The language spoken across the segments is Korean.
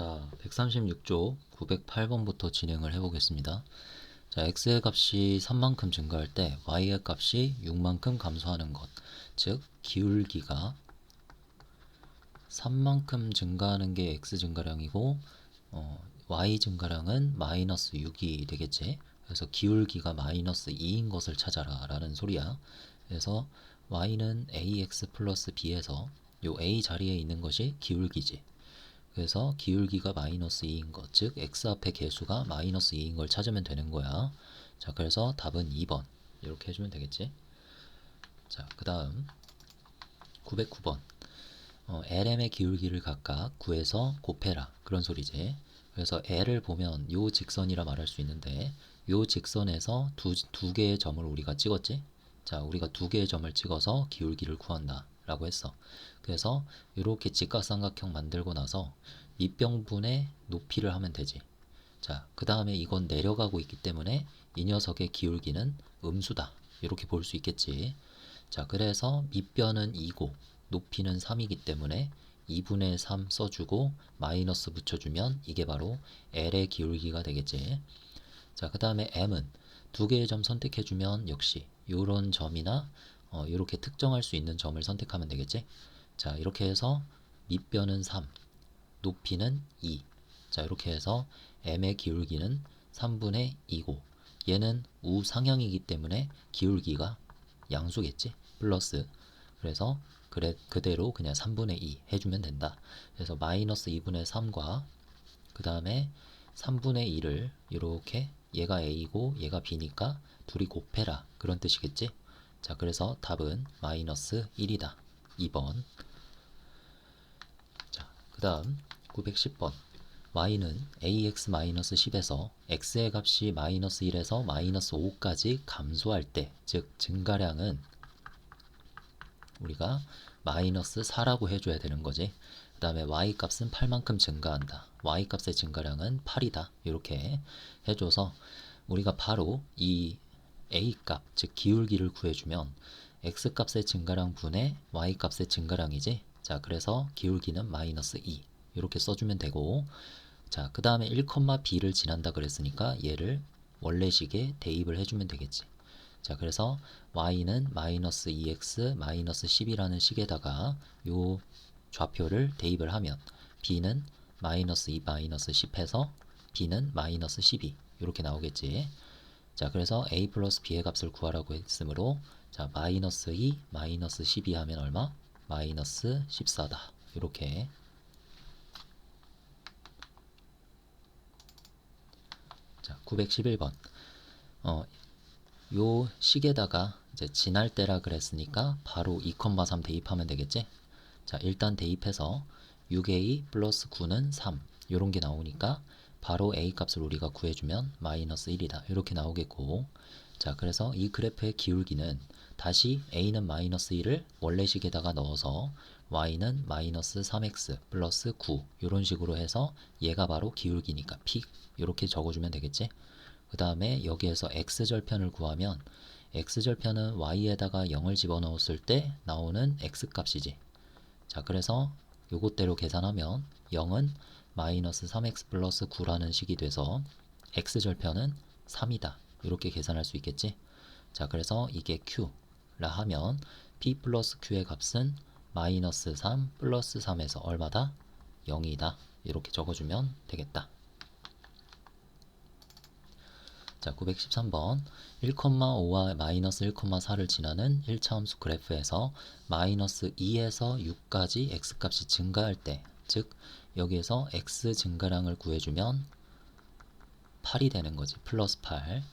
자, 136조 908번부터 진행을 해보겠습니다. 자, x의 값이 3만큼 증가할 때 y의 값이 6만큼 감소하는 것. 즉, 기울기가 3만큼 증가하는 게 x 증가량이고 y 증가량은 마이너스 6이 되겠지. 그래서 기울기가 마이너스 2인 것을 찾아라 라는 소리야. 그래서 y는 ax 플러스 b에서 요 a 자리에 있는 것이 기울기지. 그래서 기울기가 마이너스 2인 것, 즉 x 앞의 개수가 마이너스 2인 걸 찾으면 되는 거야. 자, 그래서 답은 2번 이렇게 해주면 되겠지. 자, 그 다음 909번 LM의 기울기를 각각 구해서 곱해라 그런 소리지. 그래서 L을 보면 요 직선이라 말할 수 있는데 요 직선에서 두 개의 점을 우리가 찍었지. 자, 우리가 두 개의 점을 찍어서 기울기를 구한다 라고 했어. 그래서 이렇게 직각삼각형 만들고 나서 밑변분의 높이를 하면 되지. 자, 그 다음에 이건 내려가고 있기 때문에 이 녀석의 기울기는 음수다 이렇게 볼 수 있겠지. 자, 그래서 밑변은 2고 높이는 3이기 때문에 2분의 3 써주고 마이너스 붙여주면 이게 바로 L의 기울기가 되겠지. 자, 그 다음에 M은 두 개의 점 선택해주면 역시 요런 점이나 이렇게 특정할 수 있는 점을 선택하면 되겠지. 자, 이렇게 해서 밑변은 3, 높이는 2. 자, 이렇게 해서 M의 기울기는 3분의 2고 얘는 우상향이기 때문에 기울기가 양수겠지. 플러스. 그래서 그대로 그냥 3분의 2 해주면 된다. 그래서 마이너스 2분의 3과 그 다음에 3분의 2를 이렇게 얘가 A고 얘가 B니까 둘이 곱해라 그런 뜻이겠지. 자, 그래서 답은 마이너스 1이다. 2번. 자, 그 다음 910번 y는 ax-10에서 x의 값이 마이너스 1에서 마이너스 5까지 감소할 때, 즉 증가량은 우리가 마이너스 4라고 해줘야 되는 거지. 그 다음에 y값은 8만큼 증가한다. y값의 증가량은 8이다. 이렇게 해줘서 우리가 바로 이 a값, 즉 기울기를 구해주면 x값의 증가량 분의 y값의 증가량이지. 자, 그래서 기울기는 마이너스 2 이렇게 써주면 되고, 자, 그 다음에 1,b를 지난다 그랬으니까 얘를 원래식에 대입을 해주면 되겠지. 자, 그래서 y는 마이너스 2x 마이너스 10이라는 식에다가 요 좌표를 대입을 하면 b는 마이너스 2 마이너스 10 해서 b는 마이너스 12 이렇게 나오겠지. 자, 그래서 a 플러스 b의 값을 구하라고 했으므로 자, 마이너스 2 마이너스 12 하면 얼마? 마이너스 14다. 이렇게. 자, 911번 요 식에다가 이제 지날 때라 그랬으니까 바로 2,3 대입하면 되겠지. 자, 일단 대입해서 6a 플러스 9는 3 요런 게 나오니까 바로 a 값을 우리가 구해주면 마이너스 1이다 이렇게 나오겠고, 자, 그래서 이 그래프의 기울기는 다시 a는 마이너스 1을 원래식에다가 넣어서 y는 마이너스 3x 플러스 9 요런 식으로 해서 얘가 바로 기울기니까 p 이렇게 적어주면 되겠지. 그 다음에 여기에서 x절편을 구하면 x절편은 y에다가 0을 집어넣었을 때 나오는 x값이지. 자, 그래서 요것대로 계산하면 0은 마이너스 3x 플러스 9라는 식이 돼서 x절편은 3이다. 이렇게 계산할 수 있겠지. 자, 그래서 이게 q라 하면 p 플러스 q의 값은 마이너스 3 플러스 3에서 얼마다? 0이다. 이렇게 적어주면 되겠다. 자, 913번 1,5와 마이너스 1,4를 지나는 1차 함수 그래프에서 마이너스 2에서 6까지 x값이 증가할 때, 즉 여기에서 x 증가량을 구해주면 8이 되는 거지. 플러스 8.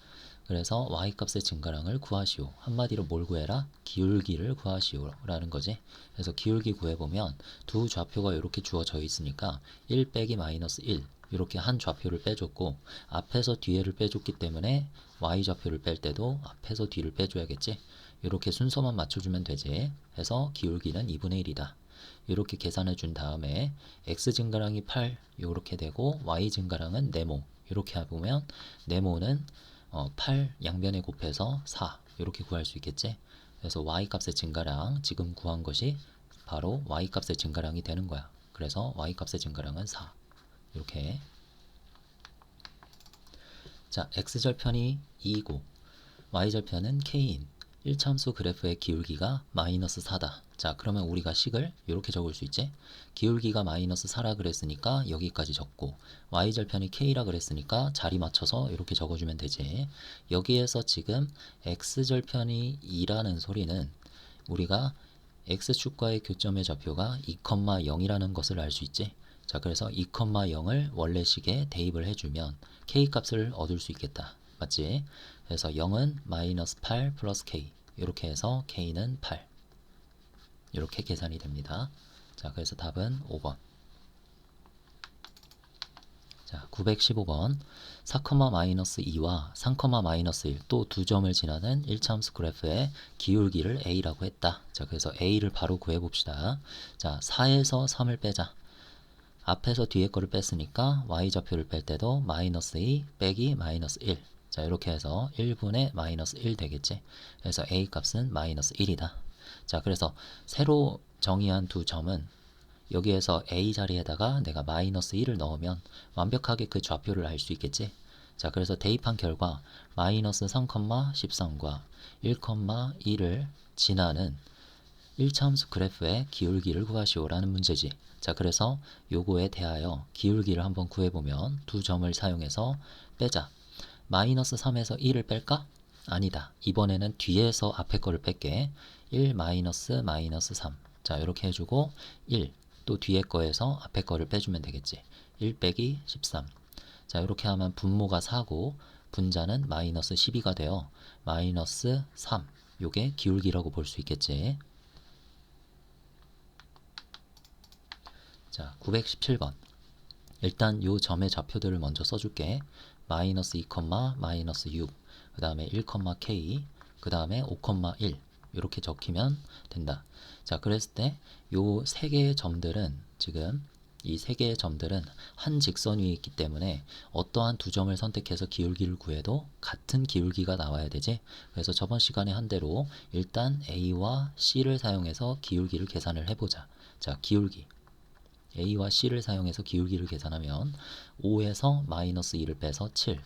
그래서 y값의 증가량을 구하시오. 한마디로 뭘 구해라? 기울기를 구하시오 라는 거지. 그래서 기울기 구해보면 두 좌표가 이렇게 주어져 있으니까 1 빼기 마이너스 1 이렇게 한 좌표를 빼줬고 앞에서 뒤에를 빼줬기 때문에 y좌표를 뺄 때도 앞에서 뒤를 빼줘야겠지. 이렇게 순서만 맞춰주면 되지. 해서 기울기는 2분의 1이다. 이렇게 계산해 준 다음에 x 증가량이 8 이렇게 되고 y 증가량은 네모 이렇게 해보면 네모는 8 양변에 곱해서 4 이렇게 구할 수 있겠지. 그래서 y값의 증가량 지금 구한 것이 바로 y값의 증가량이 되는 거야. 그래서 y값의 증가량은 4. 이렇게. 자, x절편이 2이고 y절편은 k인 1참수 그래프의 기울기가 마이너스 4다. 자, 그러면 우리가 식을 이렇게 적을 수 있지. 기울기가 마이너스 4라 그랬으니까 여기까지 적고 y절편이 k라 그랬으니까 자리 맞춰서 이렇게 적어주면 되지. 여기에서 지금 x절편이 2라는 소리는 우리가 x축과의 교점의 좌표가 2,0이라는 것을 알 수 있지. 자, 그래서 2,0을 원래식에 대입을 해주면 k값을 얻을 수 있겠다. 맞지? 그래서 0은 마이너스 8 플러스 k 이렇게 해서 k는 8 이렇게 계산이 됩니다. 자, 그래서 답은 5번. 자, 915번 4, 마이너스 2와 3, 마이너스 1 또 두 점을 지나는 1참수 그래프의 기울기를 a라고 했다. 자, 그래서 a를 바로 구해봅시다. 자, 4에서 3을 빼자. 앞에서 뒤에 거를 뺐으니까 y좌표를 뺄 때도 마이너스 2 빼기 마이너스 1. 자, 이렇게 해서 1분의 마이너스 1 되겠지. 그래서 a 값은 마이너스 1이다. 자, 그래서 새로 정의한 두 점은 여기에서 a 자리에다가 내가 마이너스 1을 넣으면 완벽하게 그 좌표를 알 수 있겠지. 자, 그래서 대입한 결과 마이너스 3, 13과 1,1을 지나는 1참수 그래프의 기울기를 구하시오라는 문제지. 자, 그래서 요거에 대하여 기울기를 한번 구해보면 두 점을 사용해서 빼자. 마이너스 3에서 1을 뺄까? 아니다. 이번에는 뒤에서 앞에 거를 뺄게. 1 마이너스 마이너스 3. 자, 이렇게 해주고 1. 또 뒤에 거에서 앞에 거를 빼주면 되겠지. 1 빼기 13. 자, 이렇게 하면 분모가 4고 분자는 마이너스 12가 되어 마이너스 3. 요게 기울기라고 볼 수 있겠지. 자, 917번. 일단 요 점의 좌표들을 먼저 써줄게. 마이너스 2, 마이너스 6, 그 다음에 1, k, 그 다음에 5,1 이렇게 적히면 된다. 자, 그랬을 때 요 세 개의 점들은 지금 이 세 개의 점들은 한 직선 위에 있기 때문에 어떠한 두 점을 선택해서 기울기를 구해도 같은 기울기가 나와야 되지. 그래서 저번 시간에 한 대로 일단 A와 C를 사용해서 기울기를 계산을 해보자. 자, 기울기 A와 C를 사용해서 기울기를 계산하면 5에서 마이너스 2를 빼서 7,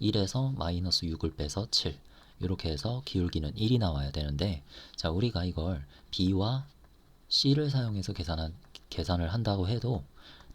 1에서 마이너스 6을 빼서 7 이렇게 해서 기울기는 1이 나와야 되는데, 자, 우리가 이걸 B와 C를 사용해서 계산을 한다고 해도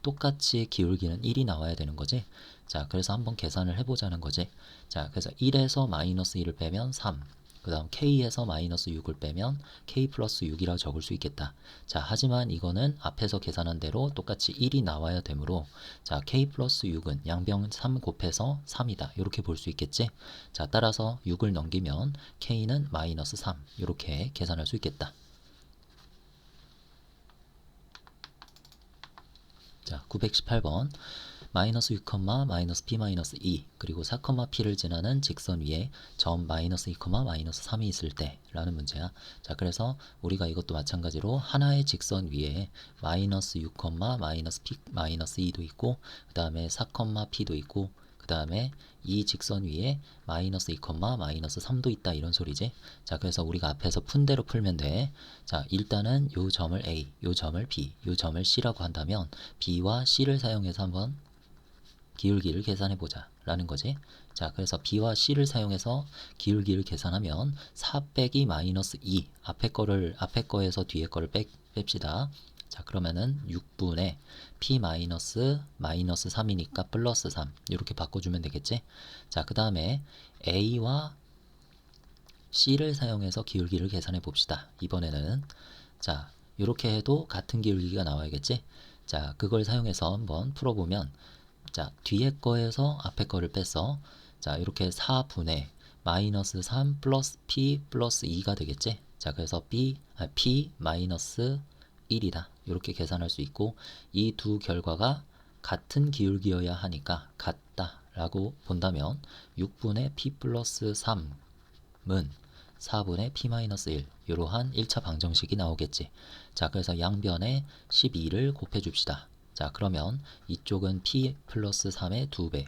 똑같이 기울기는 1이 나와야 되는 거지. 자, 그래서 한번 계산을 해보자는 거지. 자, 그래서 1에서 마이너스 2를 빼면 3, 그 다음 k에서 마이너스 6을 빼면 k 플러스 6이라고 적을 수 있겠다. 자, 하지만 이거는 앞에서 계산한 대로 똑같이 1이 나와야 되므로 자, k 플러스 6은 양변 3 곱해서 3이다. 이렇게 볼 수 있겠지. 자, 따라서 6을 넘기면 k는 마이너스 3 이렇게 계산할 수 있겠다. 자, 918번 마이너스 6, 마이너스 p 마이너스 2 그리고 4, p를 지나는 직선 위에 점 마이너스 2, 마이너스 3이 있을 때 라는 문제야. 자, 그래서 우리가 이것도 마찬가지로 하나의 직선 위에 마이너스 6, 마이너스 p 마이너스 2도 있고 그 다음에 4, p도 있고 그 다음에 이 직선 위에 마이너스 2, 마이너스 3도 있다 이런 소리지. 자, 그래서 우리가 앞에서 푼 대로 풀면 돼. 자, 일단은 요 점을 A, 요 점을 B, 요 점을 C라고 한다면 B와 C를 사용해서 한번 기울기를 계산해보자 라는 거지. 자, 그래서 B와 C를 사용해서 기울기를 계산하면 4 빼기 마이너스 2 앞에 거에서 뒤에 거를 뺍시다. 자, 그러면은 6분의 P 마이너스 3이니까 플러스 3 이렇게 바꿔주면 되겠지. 자, 그 다음에 A와 C를 사용해서 기울기를 계산해 봅시다. 이번에는 자, 이렇게 해도 같은 기울기가 나와야겠지. 자, 그걸 사용해서 한번 풀어보면 자, 뒤에 거에서 앞에 거를 뺐어. 자, 이렇게 4분의 마이너스 3 플러스 P 플러스 2가 되겠지. 자, 그래서 P 마이너스 1이다. 이렇게 계산할 수 있고 이 두 결과가 같은 기울기여야 하니까 같다 라고 본다면 6분의 P 플러스 3은 4분의 P 마이너스 1 이러한 1차 방정식이 나오겠지. 자, 그래서 양변에 12를 곱해줍시다. 자, 그러면 이쪽은 P 플러스 3의 2배,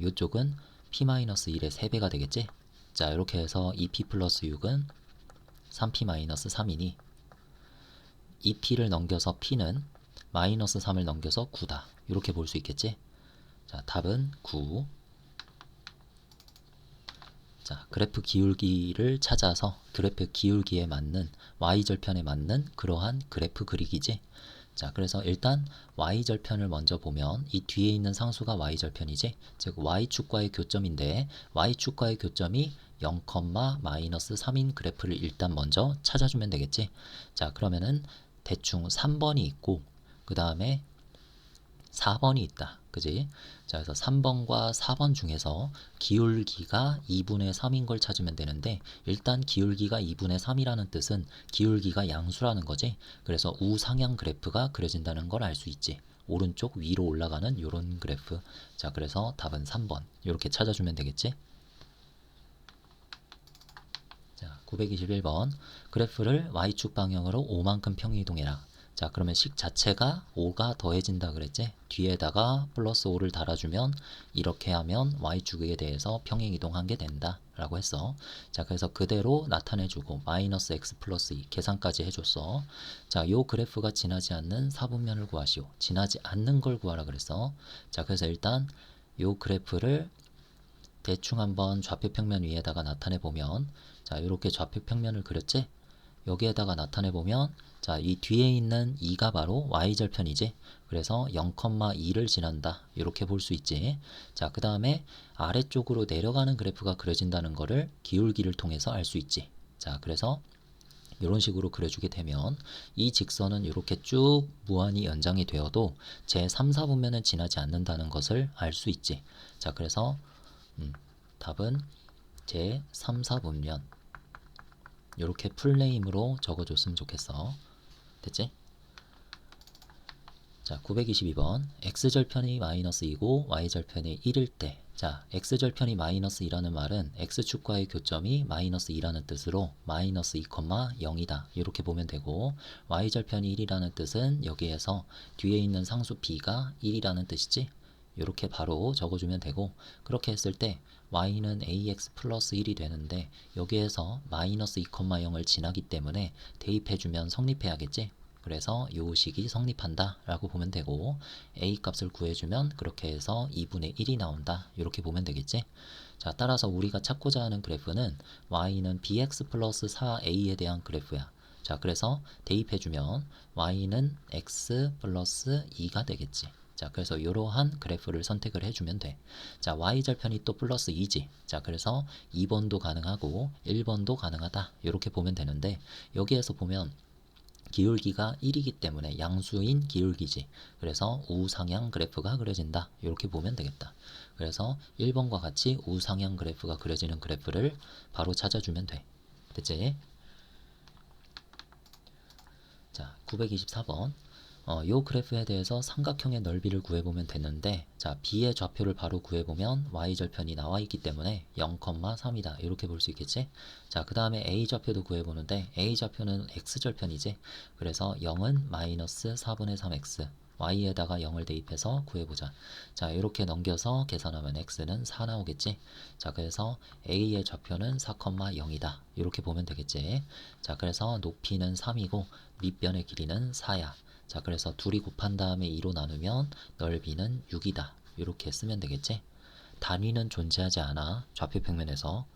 이쪽은 P 마이너스 1의 3배가 되겠지. 자, 이렇게 해서 2P 플러스 6은 3P 마이너스 3이니 2P를 넘겨서 P는 마이너스 3을 넘겨서 9다. 이렇게 볼 수 있겠지? 자, 답은 9. 자, 그래프 기울기를 찾아서 그래프 기울기에 맞는 y절편에 맞는 그러한 그래프 그리기지. 자, 그래서 일단 y절편을 먼저 보면 이 뒤에 있는 상수가 y절편이지. 즉 y축과의 교점인데 y축과의 교점이 0, 마이너스 3인 그래프를 일단 먼저 찾아주면 되겠지. 자, 그러면은 대충 3번이 있고 그 다음에 4번이 있다. 그지? 자, 그래서 3번과 4번 중에서 기울기가 2분의 3인 걸 찾으면 되는데 일단 기울기가 2분의 3이라는 뜻은 기울기가 양수라는 거지. 그래서 우상향 그래프가 그려진다는 걸 알 수 있지. 오른쪽 위로 올라가는 요런 그래프. 자, 그래서 답은 3번. 이렇게 찾아주면 되겠지? 자, 921번. 그래프를 y축 방향으로 5만큼 평이동해라. 자, 그러면 식 자체가 5가 더해진다 그랬지? 뒤에다가 플러스 5를 달아주면 이렇게 하면 y축에 대해서 평행이동한 게 된다 라고 했어. 자, 그래서 그대로 나타내주고 마이너스 x 플러스 2 계산까지 해줬어. 자, 요 그래프가 지나지 않는 사분면을 구하시오. 지나지 않는 걸 구하라 그랬어. 자, 그래서 일단 요 그래프를 대충 한번 좌표 평면 위에다가 나타내 보면, 자, 이렇게 좌표 평면을 그렸지? 여기에다가 나타내 보면, 자, 이 뒤에 있는 2가 바로 y절편이지. 그래서 0,2를 지난다. 이렇게 볼 수 있지. 자, 그 다음에 아래쪽으로 내려가는 그래프가 그려진다는 거를 기울기를 통해서 알 수 있지. 자, 그래서 이런 식으로 그려주게 되면 이 직선은 이렇게 쭉 무한히 연장이 되어도 제 3, 4분면은 지나지 않는다는 것을 알 수 있지. 자, 그래서 답은 제 3, 4분면 이렇게 풀네임으로 적어줬으면 좋겠어. 됐지? 자, 922번 x절편이 마이너스 2고 y절편이 1일 때, 자, x절편이 마이너스 2라는 말은 x축과의 교점이 마이너스 2라는 뜻으로 마이너스 2, 0이다 이렇게 보면 되고, y절편이 1이라는 뜻은 여기에서 뒤에 있는 상수 b가 1이라는 뜻이지. 이렇게 바로 적어주면 되고, 그렇게 했을 때 y는 ax 플러스 1이 되는데 여기에서 마이너스 2, 0을 지나기 때문에 대입해주면 성립해야겠지. 그래서 요 식이 성립한다 라고 보면 되고, a 값을 구해주면 그렇게 해서 2분의 1이 나온다 이렇게 보면 되겠지. 자, 따라서 우리가 찾고자 하는 그래프는 y는 bx 플러스 4a에 대한 그래프야. 자, 그래서 대입해주면 y는 x 플러스 2가 되겠지. 자, 그래서 이러한 그래프를 선택을 해주면 돼. 자, y절편이 또 플러스 2지. 자, 그래서 2번도 가능하고 1번도 가능하다 이렇게 보면 되는데, 여기에서 보면 기울기가 1이기 때문에 양수인 기울기지. 그래서 우상향 그래프가 그려진다 이렇게 보면 되겠다. 그래서 1번과 같이 우상향 그래프가 그려지는 그래프를 바로 찾아주면 돼. 됐지? 자, 924번. 요 그래프에 대해서 삼각형의 넓이를 구해보면 되는데, 자, b의 좌표를 바로 구해보면 y절편이 나와 있기 때문에 0,3이다 이렇게 볼 수 있겠지. 자, 그 다음에 a 좌표도 구해보는데 a 좌표는 x절편이지. 그래서 0은 마이너스 4분의 3x, y에다가 0을 대입해서 구해보자. 자, 이렇게 넘겨서 계산하면 x는 4 나오겠지. 자, 그래서 a의 좌표는 4,0이다 이렇게 보면 되겠지. 자, 그래서 높이는 3이고 밑변의 길이는 4야. 자, 그래서 둘이 곱한 다음에 2로 나누면 넓이는 6이다 이렇게 쓰면 되겠지. 단위는 존재하지 않아 좌표 평면에서.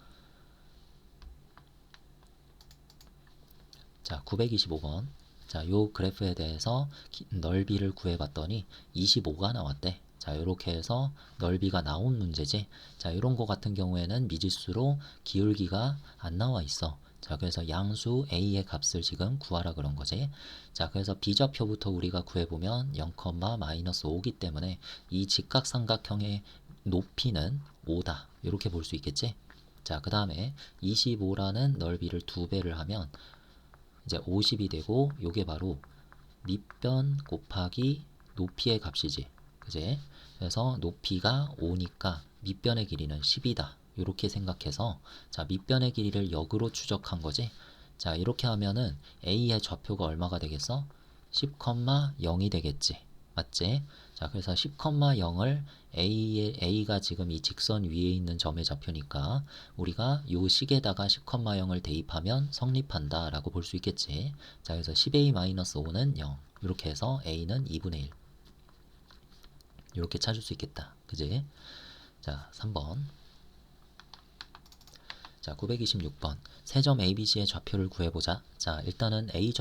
자, 925번. 자, 요 그래프에 대해서 넓이를 구해봤더니 25가 나왔대. 자, 이렇게 해서 넓이가 나온 문제지. 자, 이런 거 같은 경우에는 미지수로 기울기가 안 나와 있어. 자, 그래서 양수 a의 값을 지금 구하라 그런 거지. 자, 그래서 b좌표부터 우리가 구해보면 0, 마이너스 5기 때문에 이 직각삼각형의 높이는 5다 이렇게 볼 수 있겠지. 자, 그 다음에 25라는 넓이를 2배를 하면 이제 50이 되고, 요게 바로 밑변 곱하기 높이의 값이지. 그제? 그래서 높이가 5니까 밑변의 길이는 10이다. 이렇게 생각해서, 자, 밑변의 길이를 역으로 추적한 거지. 자, 이렇게 하면은 a의 좌표가 얼마가 되겠어? 10,0이 되겠지. 맞지? 자, 그래서 10,0을 a가 지금 이 직선 위에 있는 점의 좌표니까 우리가 요 식에다가 10,0을 대입하면 성립한다 라고 볼 수 있겠지. 자, 그래서 10a-5는 0 이렇게 해서 a는 2분의 1. 이렇게 찾을 수 있겠다. 그지? 자, 3번. 자, 926번. 세 점 ABC의 좌표를 구해보자. 자, 일단은 A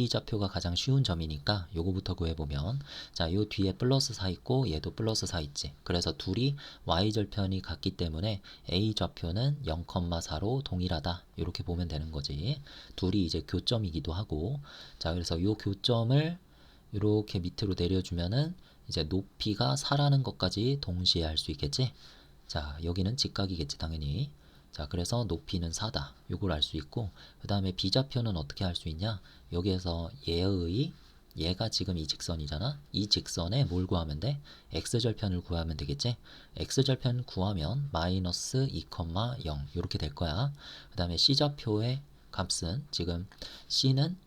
좌표가 가장 쉬운 점이니까 요거부터 구해보면, 자, 요 뒤에 플러스 4 있고 얘도 플러스 4 있지. 그래서 둘이 Y절편이 같기 때문에 A 좌표는 0,4로 동일하다. 이렇게 보면 되는 거지. 둘이 이제 교점이기도 하고, 자, 그래서 요 교점을 이렇게 밑으로 내려주면은 이제 높이가 4라는 것까지 동시에 할 수 있겠지. 자, 여기는 직각이겠지, 당연히. 자, 그래서 높이는 4다. 요걸 알 수 있고, 그 다음에 비좌표는 어떻게 할 수 있냐? 여기에서 얘가 지금 이 직선이잖아? 이 직선에 뭘 구하면 돼? x절편을 구하면 되겠지? x절편 구하면 마이너스 2,0 이렇게 될 거야. 그 다음에 c좌표의 값은 지금 c는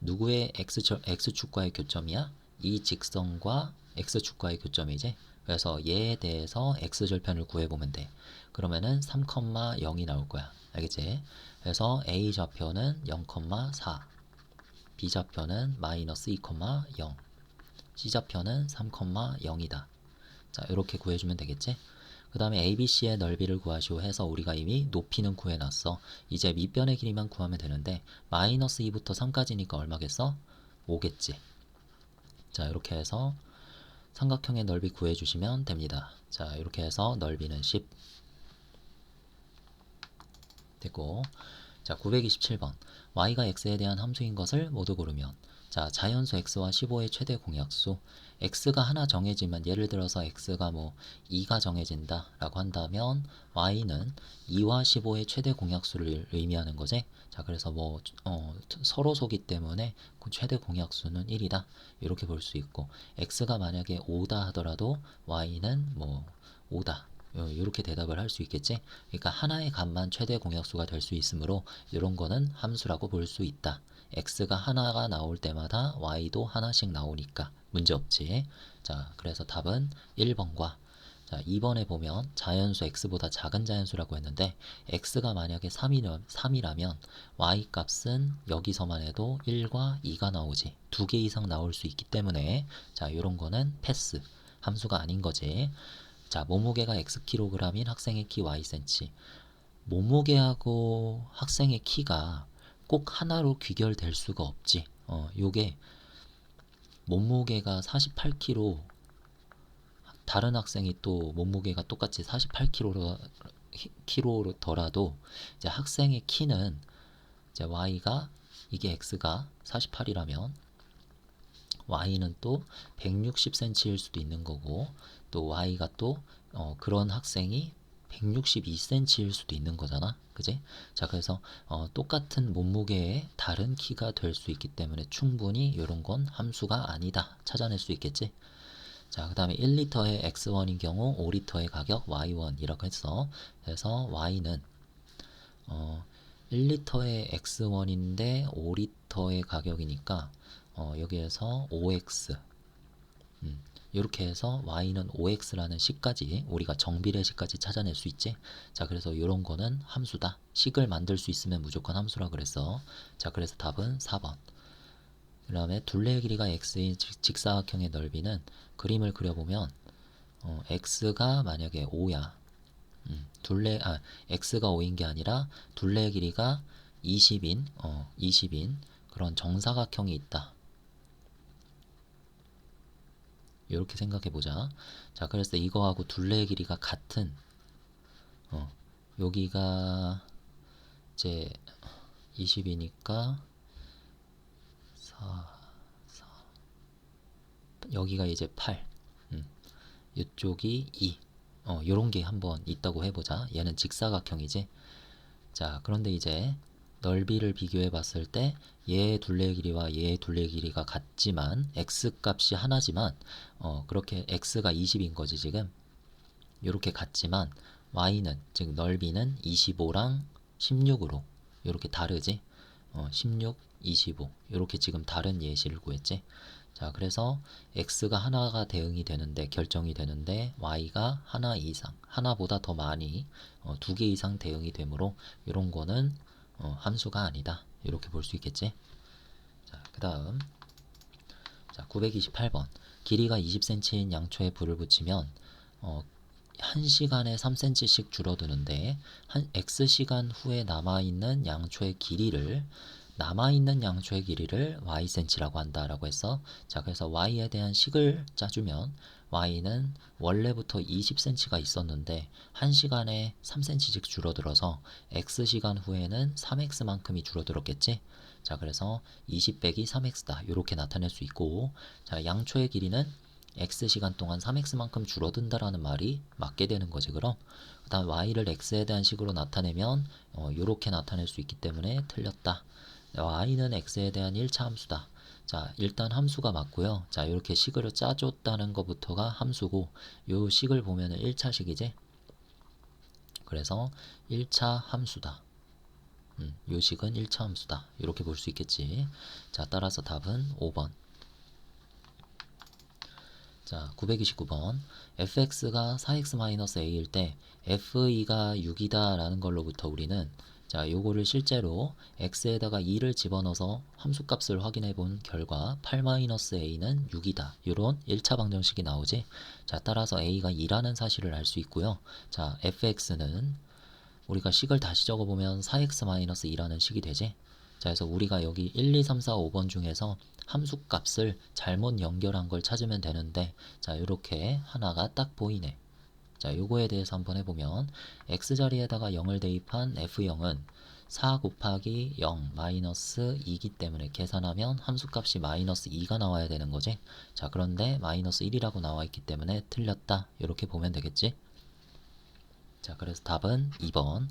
누구의 x축과의 교점이야? 이 직선과 x축과의 교점이지? 그래서 얘에 대해서 x절편을 구해보면 돼. 그러면은 3,0이 나올 거야. 알겠지? 그래서 a좌표는 0,4, b좌표는 마이너스 2,0, c좌표는 3,0이다. 자, 이렇게 구해주면 되겠지? 그 다음에 ABC의 넓이를 구하시오 해서 우리가 이미 높이는 구해놨어. 이제 밑변의 길이만 구하면 되는데 마이너스 2부터 3까지니까 얼마겠어? 5겠지. 자, 이렇게 해서 삼각형의 넓이 구해주시면 됩니다. 자, 이렇게 해서 넓이는 10 됐고, 자, 927번. y가 x에 대한 함수인 것을 모두 고르면, 자, 자연수 x와 15의 최대 공약수. x가 하나 정해지면, 예를 들어서 x가 뭐 2가 정해진다 라고 한다면 y는 2와 15의 최대 공약수를 의미하는 거지. 자, 그래서 뭐 서로 소기 때문에 그 최대 공약수는 1이다 이렇게 볼 수 있고, x가 만약에 5다 하더라도 y는 뭐 5다 이렇게 대답을 할 수 있겠지. 그러니까 하나의 값만 최대 공약수가 될 수 있으므로 이런 거는 함수라고 볼 수 있다. x가 하나가 나올 때마다 y도 하나씩 나오니까 문제없지. 자, 그래서 답은 1번과, 자, 2번에 보면 자연수 x보다 작은 자연수라고 했는데 x가 만약에 3이라면 y 값은 여기서만 해도 1과 2가 나오지. 2개 이상 나올 수 있기 때문에 자, 이런 거는 패스. 함수가 아닌 거지. 자, 몸무게가 xkg인 학생의 키 ycm. 몸무게하고 학생의 키가 꼭 하나로 귀결될 수가 없지. 요게 몸무게가 48kg, 다른 학생이 또 몸무게가 똑같이 48kg더라도 이제 학생의 키는 이제 y가, 이게 x가 48이라면 y는 또 160cm일 수도 있는 거고, 또 y가 또 그런 학생이 162cm일 수도 있는 거잖아. 그지? 자, 그래서 똑같은 몸무게의 다른 키가 될 수 있기 때문에 충분히 이런 건 함수가 아니다 찾아낼 수 있겠지. 자, 그 다음에 1리터의 x1인 경우 5리터의 가격 y1이라고 했어. 그래서 y는 1리터의 x1인데 5리터의 가격이니까 여기에서 5x, 이렇게 해서 y는 5x라는 식까지, 우리가 정비례 식까지 찾아낼 수 있지. 자, 그래서 이런 거는 함수다. 식을 만들 수 있으면 무조건 함수라 그랬어. 자, 그래서 답은 4번. 그 다음에 둘레의 길이가 x인 직사각형의 넓이는, 그림을 그려보면 x가 만약에 5야. x가 5인 게 아니라 둘레의 길이가 20인 그런 정사각형이 있다. 이렇게 생각해 보자. 자, 그래서 이거하고 둘레의 길이가 같은, 여기가 이제 20이니까 4, 여기가 이제 8, 이쪽이 2. 요런 게 한번 있다고 해보자. 얘는 직사각형이지. 자, 그런데 이제 넓이를 비교해 봤을 때 얘의 둘레의 길이와 얘의 둘레의 길이가 같지만 x 값이 하나지만 그렇게 x가 20인 거지 지금. 이렇게 같지만 y는, 즉 넓이는 25랑 16으로 이렇게 다르지. 16, 25 이렇게 지금 다른 예시를 구했지. 자, 그래서 x가 하나가 대응이 되는데, 결정이 되는데 y가 하나 이상, 하나보다 더 많이 2개 이상 대응이 되므로 이런 거는 함수가 아니다 이렇게 볼 수 있겠지. 자, 그 다음 자, 928번. 길이가 20cm인 양초에 불을 붙이면 1시간에 3cm씩 줄어드는데 한 X시간 후에 남아있는 양초의 길이를 ycm라고 한다라고 했어. 자, 그래서 y에 대한 식을 짜주면 y는 원래부터 20cm가 있었는데 1시간에 3cm씩 줄어들어서 x시간 후에는 3x만큼이 줄어들었겠지. 자, 그래서 20 빼기 3x다 이렇게 나타낼 수 있고, 자, 양초의 길이는 x시간 동안 3x만큼 줄어든다라는 말이 맞게 되는 거지. 그럼 그 다음 y를 x에 대한 식으로 나타내면 이렇게 나타낼 수 있기 때문에 틀렸다. y는 x에 대한 1차 함수다. 자, 일단 함수가 맞고요. 자, 이렇게 식을 짜줬다는 것부터가 함수고, 요 식을 보면은 1차식이지. 그래서 1차 함수다. 요 식은 1차 함수다. 이렇게 볼 수 있겠지. 자, 따라서 답은 5번. 자, 929번. fx가 4x-a일 때 f2가 6이다 라는 걸로부터 우리는, 자, 요거를 실제로 x에다가 2를 집어넣어서 함수값을 확인해 본 결과 8-a는 6이다. 요런 1차 방정식이 나오지. 자, 따라서 a가 2라는 사실을 알 수 있고요. 자, fx는 우리가 식을 다시 적어보면 4x-2라는 식이 되지. 자, 그래서 우리가 여기 1, 2, 3, 4, 5번 중에서 함수 값을 잘못 연결한 걸 찾으면 되는데, 자, 이렇게 하나가 딱 보이네. 자, 요거에 대해서 한번 해보면 x자리에다가 0을 대입한 f0은 4 곱하기 0 마이너스 2기 때문에 계산하면 함수값이 마이너스 2가 나와야 되는 거지. 자, 그런데 마이너스 1이라고 나와 있기 때문에 틀렸다. 이렇게 보면 되겠지. 자, 그래서 답은 2번.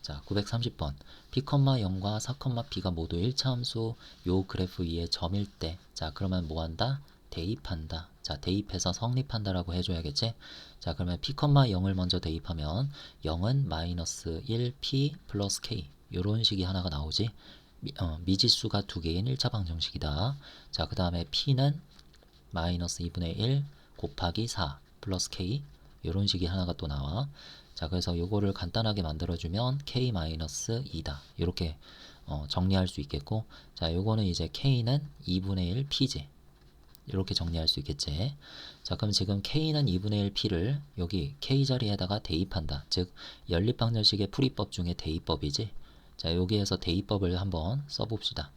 자, 930번. p,0과 4,p가 모두 1차 함수 요 그래프 위에 점일 때, 자, 그러면 뭐 한다? 대입한다. 자, 대입해서 성립한다라고 해줘야겠지? 자, 그러면 p,0을 먼저 대입하면 0은 마이너스 1p 플러스 k 요런 식이 하나가 나오지. 미지수가 두 개인 1차 방정식이다. 자, 그 다음에 p는 마이너스 2분의 1 곱하기 4 플러스 k 요런 식이 하나가 또 나와. 자, 그래서 요거를 간단하게 만들어주면 k-2다. 이렇게 정리할 수 있겠고, 자, 요거는 이제 k는 2분의 1 p지. 이렇게 정리할 수 있겠지. 자, 그럼 지금 k는 2분의 1 p를 여기 k 자리에다가 대입한다. 즉 연립방정식의 풀이법 중에 대입법이지. 자, 여기에서 대입법을 한번 써봅시다.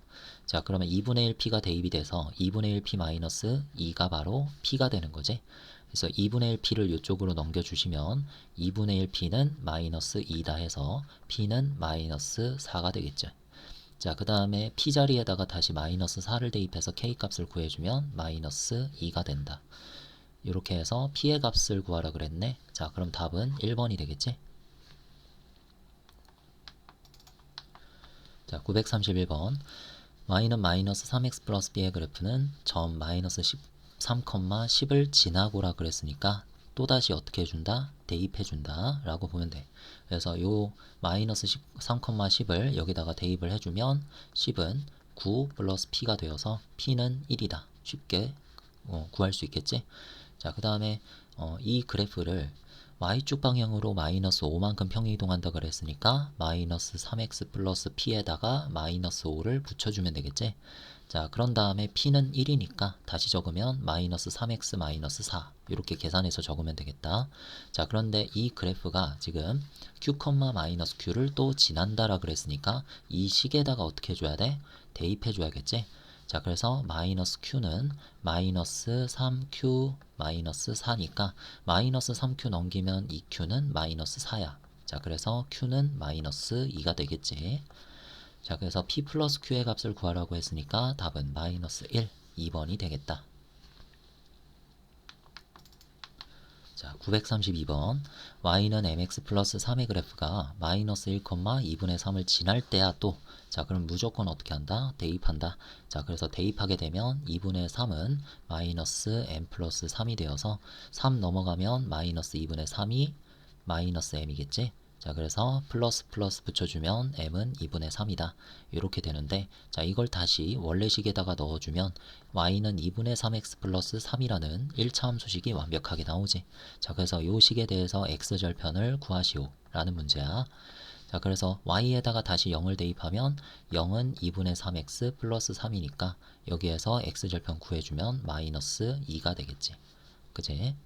자, 그러면 2분의 1 p가 대입이 돼서 2분의 1 p 마이너스 2가 바로 p가 되는 거지. 그래서 2분의 1 p를 이쪽으로 넘겨주시면 2분의 1 p는 마이너스 2다 해서 p는 마이너스 4가 되겠죠. 자, 그 다음에 p 자리에다가 다시 마이너스 4를 대입해서 k 값을 구해주면 마이너스 2가 된다. 이렇게 해서 p의 값을 구하라 그랬네. 자, 그럼 답은 1번이 되겠지. 자, 931번. y는 마이너스 3x 플러스 b의 그래프는 점 마이너스 3, 10을 지나고라 그랬으니까 또다시 어떻게 해준다? 대입해준다 라고 보면 돼. 그래서 요 마이너스 3, 10을 여기다가 대입을 해주면 10은 9 플러스 p가 되어서 p는 1이다. 쉽게 구할 수 있겠지. 자, 그 다음에 이 그래프를 y축 방향으로 마이너스 5만큼 평이동한다 그랬으니까 마이너스 3x 플러스 p에다가 마이너스 5를 붙여주면 되겠지. 자, 그런 다음에 p는 1이니까 다시 적으면 마이너스 3x 마이너스 4 이렇게 계산해서 적으면 되겠다. 자, 그런데 이 그래프가 지금 q, 마이너스 q를 또 지난다라 그랬으니까 이 식에다가 어떻게 해줘야 돼? 대입해줘야겠지. 자, 그래서 마이너스 q는 마이너스 3q 마이너스 4니까 마이너스 3q 넘기면 2q는 마이너스 4야. 자, 그래서 q는 마이너스 2가 되겠지. 자, 그래서 p 플러스 q의 값을 구하라고 했으니까 답은 마이너스 1, 2번이 되겠다. 자, 932번. y는 mx 플러스 3의 그래프가 마이너스 1, 2분의 3을 지날 때야 또, 자, 그럼 무조건 어떻게 한다? 대입한다. 자, 그래서 대입하게 되면 2분의 3은 마이너스 m 플러스 3이 되어서 3 넘어가면 마이너스 2분의 3이 마이너스 m이겠지. 자, 그래서 플러스 플러스 붙여주면 m은 2분의 3이다. 이렇게 되는데, 자, 이걸 다시 원래식에다가 넣어주면 y는 2분의 3x 플러스 3이라는 1차 함수식이 완벽하게 나오지. 자, 그래서 이 식에 대해서 x절편을 구하시오 라는 문제야. 자, 그래서 y에다가 다시 0을 대입하면 0은 2분의 3x 플러스 3이니까 여기에서 x절편 구해주면 마이너스 2가 되겠지. 그지?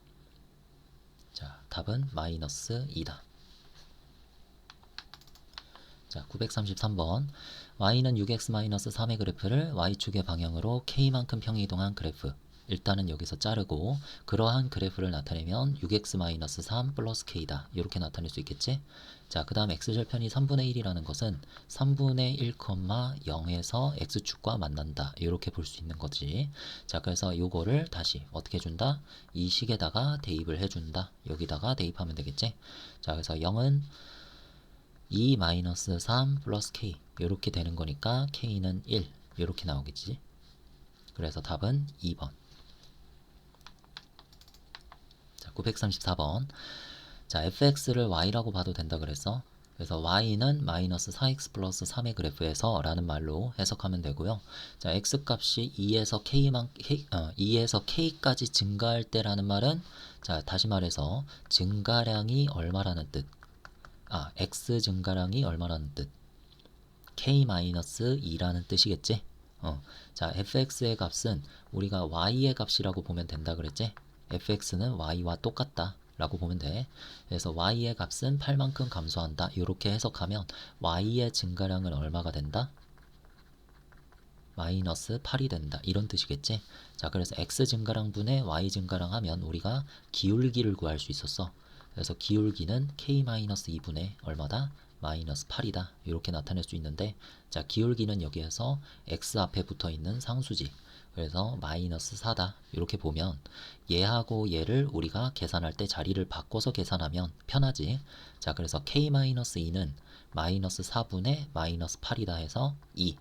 자, 답은 마이너스 2다. 자, 933번. y는 6x-3의 그래프를 y축의 방향으로 k만큼 평이동한 그래프. 일단은 여기서 자르고 그러한 그래프를 나타내면 6x-3 플러스 k다. 이렇게 나타낼 수 있겠지? 자, 그 다음 x절편이 3분의 1이라는 것은 3분의 1, 0에서 x축과 만난다. 이렇게 볼 수 있는 거지. 자, 그래서 요거를 다시 어떻게 해준다? 이 식에다가 대입을 해준다. 여기다가 대입하면 되겠지? 자, 그래서 0은 2-3 플러스 k 이렇게 되는 거니까 k는 1 이렇게 나오겠지. 그래서 답은 2번. 자, 934번. 자, fx를 y라고 봐도 된다 그랬어. 그래서 y는 마이너스 4x 플러스 3의 그래프에서 라는 말로 해석하면 되고요. 자, x값이 2에서 k까지 증가할 때라는 말은, 자, 다시 말해서 증가량이 얼마라는 뜻. x 증가량이 얼마라는 뜻? k-2라는 뜻이겠지? 자, fx의 값은 우리가 y의 값이라고 보면 된다 그랬지? fx는 y와 똑같다 라고 보면 돼. 그래서 y의 값은 8만큼 감소한다. 이렇게 해석하면 y의 증가량은 얼마가 된다? 마이너스 8이 된다. 이런 뜻이겠지? 자, 그래서 x 증가량 분의 y 증가량 하면 우리가 기울기를 구할 수 있었어. 그래서 기울기는 k-2분의 얼마다? 마이너스 8이다. 이렇게 나타낼 수 있는데, 자, 기울기는 여기에서 x 앞에 붙어 있는 상수지. 그래서 마이너스 4다. 이렇게 보면 얘하고 얘를 우리가 계산할 때 자리를 바꿔서 계산하면 편하지. 자, 그래서 k-2는 마이너스 4분의 마이너스 8이다 해서 2.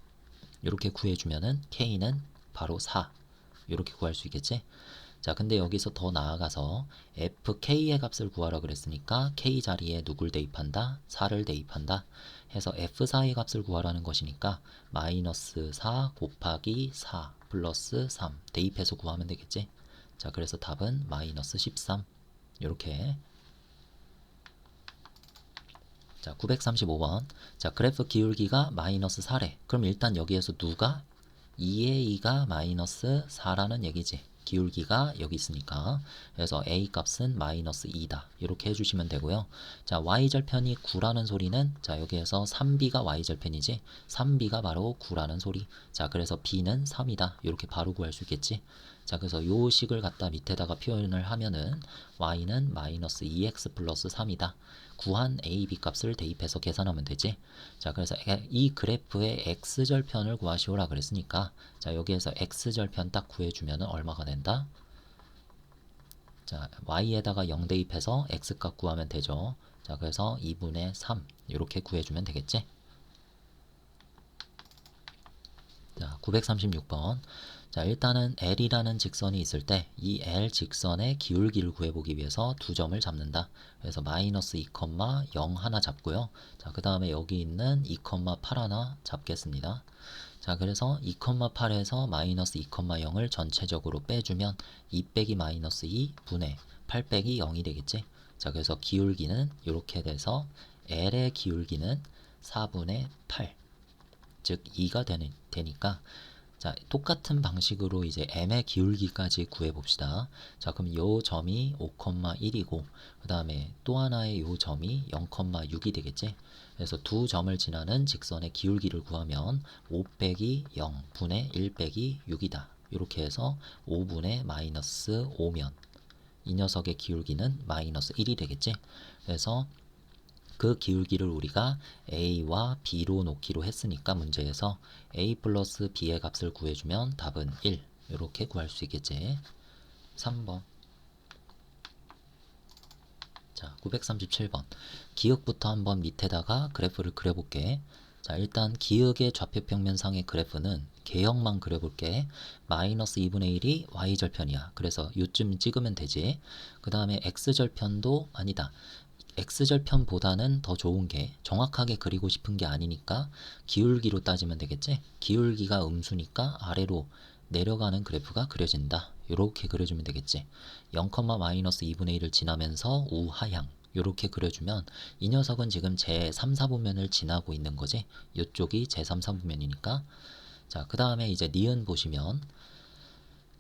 이렇게 구해주면은 k는 바로 4. 이렇게 구할 수 있겠지? 자, 근데 여기서 더 나아가서 fk의 값을 구하라 그랬으니까 k 자리에 누굴 대입한다? 4를 대입한다. 해서 f4의 값을 구하라는 것이니까 마이너스 4 곱하기 4 플러스 3 대입해서 구하면 되겠지? 자, 그래서 답은 마이너스 13. 이렇게. 자, 935번. 자, 그래프 기울기가 마이너스 4래. 그럼 일단 여기에서 누가? 2의 2가 마이너스 4라는 얘기지. 기울기가 여기 있으니까. 그래서 a 값은 마이너스 2다. 이렇게 해주시면 되고요. 자, y절편이 9라는 소리는, 자, 여기에서 3b가 y절편이지. 3b가 바로 9라는 소리. 자, 그래서 b는 3이다. 이렇게 바로 구할 수 있겠지. 자, 그래서 요 식을 갖다 밑에다가 표현을 하면은 y는 마이너스 2x 플러스 3이다. 구한 a, b 값을 대입해서 계산하면 되지. 자, 그래서 이 그래프의 x절편을 구하시오라 그랬으니까, 자, 여기에서 x절편 딱 구해주면 얼마가 된다? 자, y에다가 0 대입해서 x값 구하면 되죠. 자, 그래서 2분의 3 이렇게 구해주면 되겠지. 자, 936번. 자, 일단은 L이라는 직선이 있을 때 이 L 직선의 기울기를 구해보기 위해서 두 점을 잡는다. 그래서 마이너스 2, 0 하나 잡고요. 자, 그 다음에 여기 있는 2, 8 하나 잡겠습니다. 자, 그래서 2, 8에서 마이너스 2, 0을 전체적으로 빼주면 2 빼기 마이너스 2 분의 8 빼기 0이 되겠지. 자, 그래서 기울기는 이렇게 돼서 L의 기울기는 4분의 8, 즉 2가 되니까, 자, 똑같은 방식으로 이제 m의 기울기까지 구해봅시다. 자, 그럼 요 점이 5,1이고 그 다음에 또 하나의 요 점이 0,6이 되겠지. 그래서 두 점을 지나는 직선의 기울기를 구하면 5 빼기 0 분의 1 빼기 6이다. 이렇게 해서 5분의 마이너스 5면 이 녀석의 기울기는 마이너스 1이 되겠지. 그래서 그 기울기를 우리가 a와 b로 놓기로 했으니까 문제에서 a 플러스 b의 값을 구해주면 답은 1 이렇게 구할 수 있겠지. 3번. 자, 937번. 기역부터 한번 밑에다가 그래프를 그려볼게. 자, 일단 기역의 좌표평면상의 그래프는 개형만 그려볼게. 마이너스 2분의 1이 y절편이야. 그래서 요쯤 찍으면 되지. 그 다음에 x절편도 아니다. x절편보다는 더 좋은 게 정확하게 그리고 싶은 게 아니니까 기울기로 따지면 되겠지. 기울기가 음수니까 아래로 내려가는 그래프가 그려진다. 이렇게 그려주면 되겠지. 0, 마이너스 2분의 1을 지나면서 우하향 요렇게 그려주면 이 녀석은 지금 제 3, 4분면을 지나고 있는 거지. 요쪽이 제 3, 4분면이니까. 자, 그 다음에 이제 니은 보시면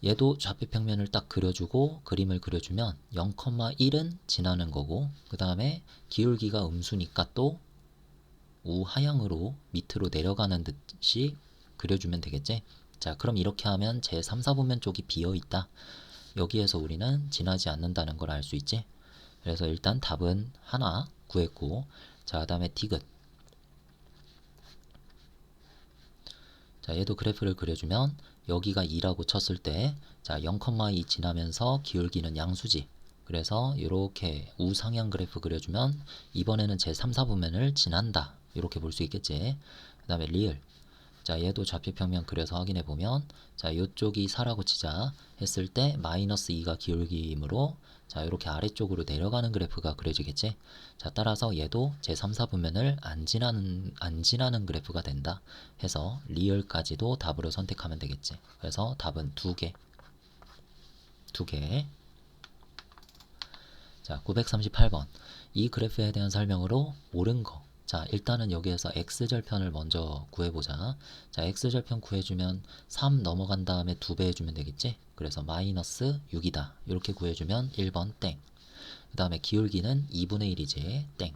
얘도 좌표평면을 딱 그려주고 그림을 그려주면 0,1은 지나는 거고, 그 다음에 기울기가 음수니까 또 우하향으로 밑으로 내려가는 듯이 그려주면 되겠지. 자, 그럼 이렇게 하면 제 3, 4분면 쪽이 비어있다. 여기에서 우리는 지나지 않는다는 걸 알 수 있지. 그래서 일단 답은 하나 구했고, 자, 그 다음에 디귿. 자, 얘도 그래프를 그려주면 여기가 2라고 쳤을 때, 자, 0,2 지나면서 기울기는 양수지. 그래서 이렇게 우상향 그래프 그려주면 이번에는 제 3, 4분면을 지난다. 이렇게 볼 수 있겠지. 그 다음에 리을. 자, 얘도 좌표평면 그려서 확인해 보면, 자, 요쪽이 4라고 치자 했을 때 마이너스 2가 기울기이므로, 자, 이렇게 아래쪽으로 내려가는 그래프가 그려지겠지. 자, 따라서 얘도 제 3, 4분면을 안 지나는 그래프가 된다 해서 리얼까지도 답으로 선택하면 되겠지. 그래서 답은 두 개. 자, 938번. 이 그래프에 대한 설명으로 옳은 거. 자, 일단은 여기에서 x절편을 먼저 구해보자. 자, x절편 구해주면 3 넘어간 다음에 2배 해주면 되겠지? 그래서 마이너스 6이다. 이렇게 구해주면 1번 땡. 그 다음에 기울기는 2분의 1이지. 땡.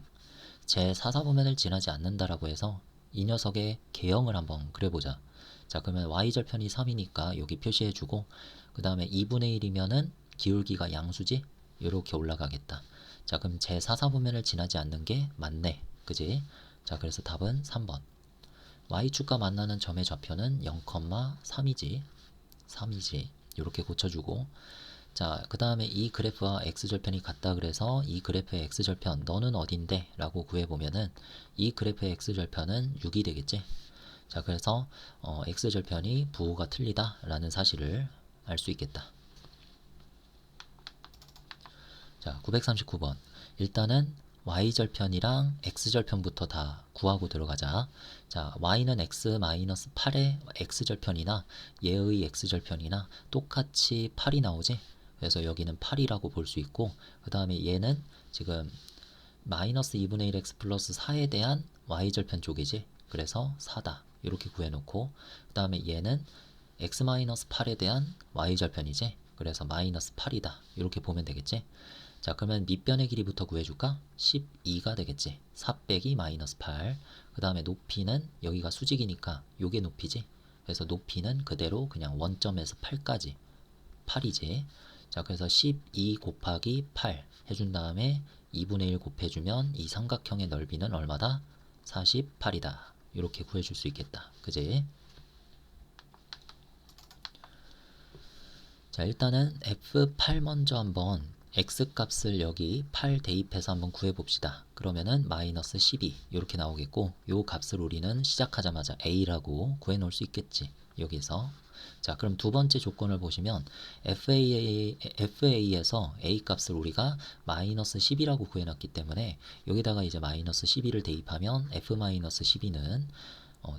제 4사분면을 지나지 않는다라고 해서 이 녀석의 개형을 한번 그려보자. 자, 그러면 y절편이 3이니까 여기 표시해주고, 그 다음에 2분의 1이면은 기울기가 양수지? 이렇게 올라가겠다. 자, 그럼 제 4사분면을 지나지 않는 게 맞네. 그지? 자, 그래서 답은 3번. y축과 만나는 점의 좌표는 0,3이지. 3이지. 이렇게 고쳐주고, 자, 그 다음에 이 그래프와 x절편이 같다 그래서 이 그래프의 x절편 너는 어딘데? 라고 구해보면은 이 그래프의 x절편은 6이 되겠지. 자, 그래서 x절편이 부호가 틀리다 라는 사실을 알 수 있겠다. 자, 939번. 일단은 y절편이랑 x절편부터 다 구하고 들어가자. 자, y는 x-8의 x절편이나 얘의 x절편이나 똑같이 8이 나오지? 그래서 여기는 8이라고 볼 수 있고, 그 다음에 얘는 지금 마이너스 2분의 1x 플러스 4에 대한 y절편 쪽이지? 그래서 4다. 이렇게 구해놓고, 그 다음에 얘는 x-8에 대한 y절편이지? 그래서 마이너스 8이다. 이렇게 보면 되겠지? 자, 그러면 밑변의 길이부터 구해줄까? 12가 되겠지. 4 빼기 마이너스 8. 그 다음에 높이는 여기가 수직이니까 요게 높이지. 그래서 높이는 그대로 그냥 원점에서 8까지 8이지. 자, 그래서 12 곱하기 8 해준 다음에 2분의 1 곱해주면 이 삼각형의 넓이는 얼마다? 48이다. 이렇게 구해줄 수 있겠다. 그지? 자, 일단은 F8 먼저 한번 x값을 여기 8 대입해서 한번 구해봅시다. 그러면은 마이너스 12 이렇게 나오겠고, 요 값을 우리는 시작하자마자 a라고 구해놓을 수 있겠지. 여기서. 자, 그럼 두 번째 조건을 보시면 FA에서 a 값을 우리가 마이너스 10이라고 구해놨기 때문에 여기다가 이제 마이너스 12를 대입하면 F-12는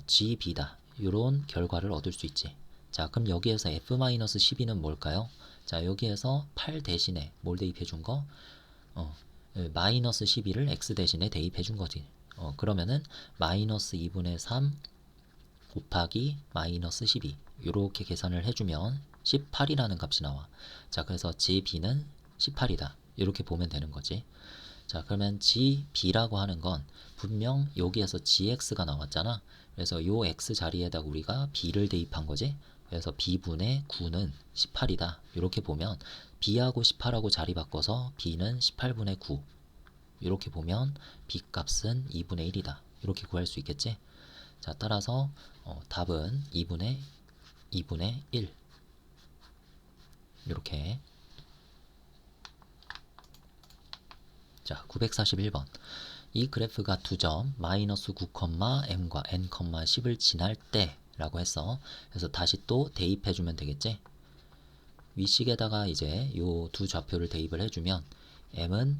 GB다. 이런 결과를 얻을 수 있지. 자, 그럼 여기에서 F-12는 뭘까요? 자, 여기에서 8 대신에 뭘 대입해 준 거? 마이너스 12를 x 대신에 대입해 준 거지. 그러면은 마이너스 2분의 3 곱하기 마이너스 12 이렇게 계산을 해주면 18이라는 값이 나와. 자, 그래서 GB는 18이다. 이렇게 보면 되는 거지. 자, 그러면 GB라고 하는 건 분명 여기에서 GX가 나왔잖아. 그래서 요 X 자리에다가 우리가 B를 대입한 거지. 그래서 B분의 9는 18이다. 이렇게 보면 B하고 18하고 자리 바꿔서 B는 18분의 9. 이렇게 보면 B 값은 2분의 1이다. 이렇게 구할 수 있겠지. 자, 따라서 답은 2분의 1. 이렇게. 자, 941번. 이 그래프가 두 점 마이너스 9, m과 n, 10을 지날 때 라고 했어. 그래서 다시 또 대입해주면 되겠지. 위식에다가 이제 요 두 좌표를 대입을 해주면 m은